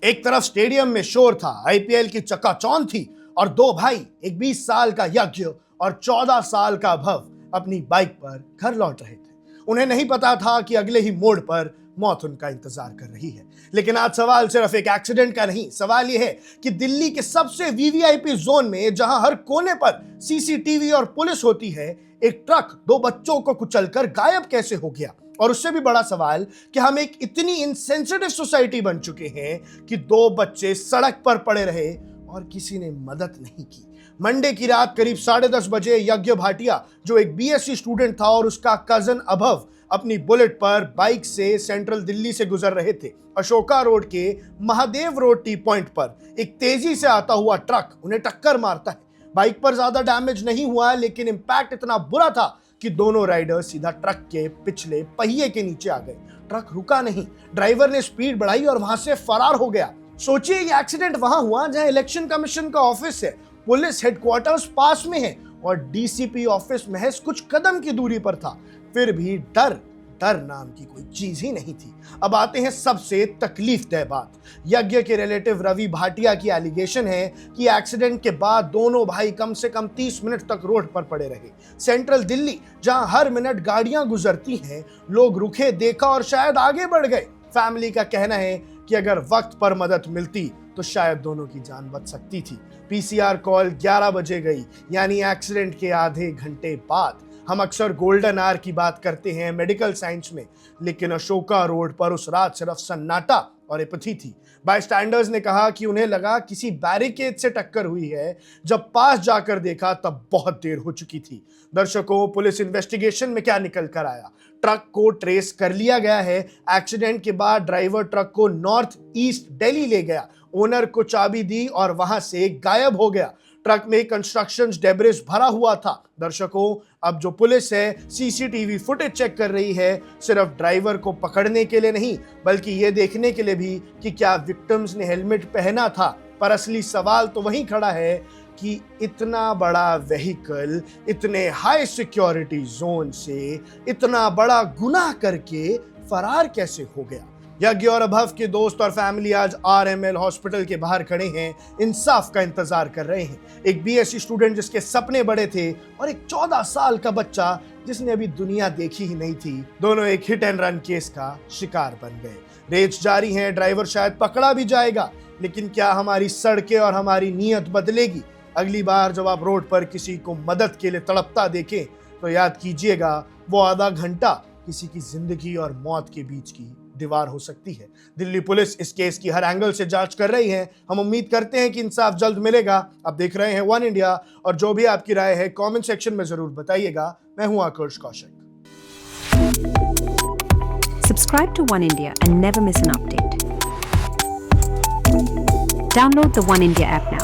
एक तरफ स्टेडियम में शोर था, आईपीएल की चकाचौंध थी और दो भाई, एक 20 साल का यज्ञ और 14 साल का भव अपनी बाइक पर घर लौट रहे थे। उन्हें नहीं पता था कि अगले ही मोड़ पर मौत उनका इंतजार कर रही है। लेकिन आज सवाल सिर्फ एक एक्सीडेंट का नहीं, सवाल यह है कि दिल्ली के सबसे वीवीआईपी जोन में, जहां हर कोने पर सीसीटीवी और पुलिस होती है, एक ट्रक दो बच्चों को कुचलकर गायब कैसे हो गया। और उससे भी बड़ा सवाल कि हम एक इतनी इनसेंसिटिव सोसाइटी बन चुके हैं कि दो बच्चे सड़क पर पड़े रहे और किसी ने मदद नहीं की। मंडे की रात करीब 10:30 बजे यज्ञ भाटिया, जो एक बीएससी स्टूडेंट था, और उसका कजन अभव अपनी बुलेट पर बाइक से सेंट्रल दिल्ली से गुजर रहे थे। अशोका रोड के महादेव रोड टी पॉइंट पर एक तेजी से आता हुआ ट्रक उन्हें टक्कर मारता है। बाइक पर ज्यादा डैमेज नहीं हुआ, लेकिन इंपैक्ट इतना बुरा था कि दोनों राइडर सीधा ट्रक के पिछले पहिए के नीचे आ गए। ट्रक रुका नहीं, ड्राइवर ने स्पीड बढ़ाई और वहां से फरार हो गया। सोचिए, ये एक्सीडेंट वहां हुआ जहां इलेक्शन कमीशन का ऑफिस है, पुलिस हेडक्वार्टर्स पास में है और डीसीपी ऑफिस महज कुछ कदम की दूरी पर था। फिर भी डर नाम की कोई चीज ही नहीं थी। अब आते हैं सबसे तकलीफदेह बात। यज्ञ के रिलेटिव रवि भाटिया की एलिगेशन है कि एक्सीडेंट के बाद दोनों भाई कम से कम 30 मिनट तक रोड पर पड़े रहे। सेंट्रल दिल्ली, जहां हर मिनट गाड़ियां गुजरती हैं, लोग रुके, देखा और शायद आगे बढ़ गए। फैमिली का कहना है कि अगर वक्त पर मदद मिलती तो शायद दोनों की जान बच सकती थी। पीसीआर कॉल 11 बजे गई, यानी एक्सीडेंट के आधे घंटे बाद। हम अक्सर गोल्डन आवर की बात करते हैं मेडिकल साइंस में, लेकिन अशोका रोड पर उस रात सिर्फ सन्नाटा और एपथी थी। बायस्टैंडर्स ने कहा कि उन्हें लगा किसी बैरिकेड से टक्कर हुई है। जब पास जाकर देखा तब बहुत देर हो चुकी थी। दर्शकों, पुलिस इन्वेस्टिगेशन में क्या निकल कर आया? ट्रक को ट्रेस कर लिया गया है। एक्सीडेंट के बाद ड्राइवर ट्रक को नॉर्थ ईस्ट दिल्ली ले गया, ओनर को चाबी दी और वहां से गायब हो गया। ट्रक में कंस्ट्रक्शन डेब्रिस भरा हुआ था। दर्शकों, अब जो पुलिस है सीसीटीवी फुटेज चेक कर रही है, सिर्फ ड्राइवर को पकड़ने के लिए नहीं, बल्कि ये देखने के लिए भी कि क्या विक्टिम्स ने हेलमेट पहना था। पर असली सवाल तो वहीं खड़ा है कि इतना बड़ा व्हीकल इतने हाई सिक्योरिटी जोन से इतना बड़ा गुनाह करके फरार कैसे हो गया। यज्ञ और अभव के दोस्त और फैमिली आज आरएमएल हॉस्पिटल के बाहर खड़े हैं, इंसाफ का इंतजार कर रहे हैं। एक बीएससी स्टूडेंट जिसके सपने बड़े थे और एक 14 साल का बच्चा जिसने अभी दुनिया देखी ही नहीं थी, दोनों एक हिट एंड रन केस का शिकार बन गए। रेस जारी है, ड्राइवर शायद पकड़ा भी जाएगा, लेकिन क्या हमारी सड़कें और हमारी नीयत बदलेगी? अगली बार जब आप रोड पर किसी को मदद के लिए तड़पता देखें तो याद कीजिएगा, वो आधा घंटा किसी की जिंदगी और मौत के बीच की दीवार हो सकती है। दिल्ली पुलिस इस केस की हर एंगल से जांच कर रही है। हम उम्मीद करते हैं कि इंसाफ जल्द मिलेगा। आप देख रहे हैं वन इंडिया, और जो भी आपकी राय है कमेंट सेक्शन में जरूर बताइएगा। मैं हूं आकर्ष Kaushik. Subscribe to One India and never miss an update. Download the One India app now.